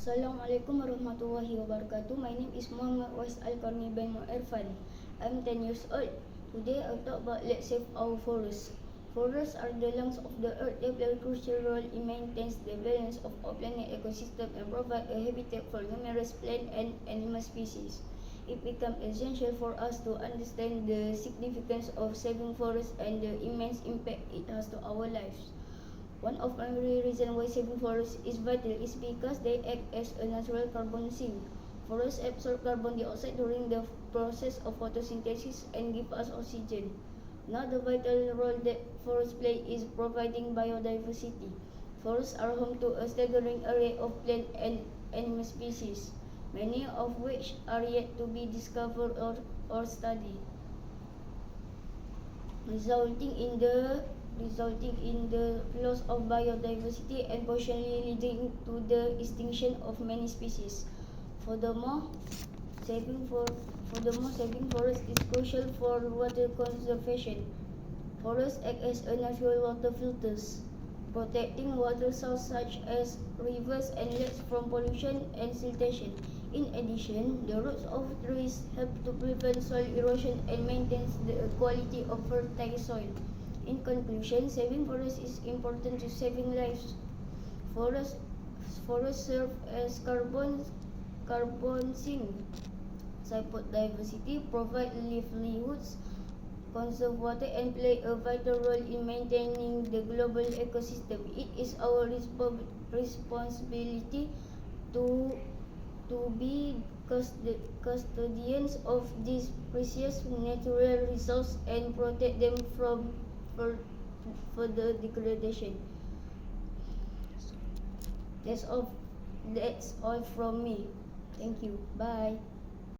Assalamualaikum warahmatullahi wabarakatuh. My name is Muhammad Wais Al-Karni bin Irfan. I'm 10 years old. Today I'll talk about Let's Save Our Forests. Forests are the lungs of the earth. They play a crucial role in maintaining the balance of our planet ecosystem and provide a habitat for numerous plant and animal species. It becomes essential for us to understand the significance of saving forests and the immense impact it has to our lives. One of the primary reasons why saving forests is vital is because they act as a natural carbon sink. Forests absorb carbon dioxide during the process of photosynthesis and give us oxygen. Another vital role that forests play is providing biodiversity. Forests are home to a staggering array of plant and animal species, many of which are yet to be discovered or studied, resulting in the loss of biodiversity and potentially leading to the extinction of many species. Furthermore, saving forests is crucial for water conservation. Forests act as a natural water filters, protecting water sources such as rivers and lakes from pollution and siltation. In addition, the roots of trees help to prevent soil erosion and maintain the quality of fertile soil. In conclusion, saving forests is important to saving lives. Forests serve as carbon sink, support diversity, provide livelihoods, conserve water, and play a vital role in maintaining the global ecosystem. It is our responsibility to be custodians of these precious natural resources and protect them from further degradation. That's all from me. Thank you. Bye.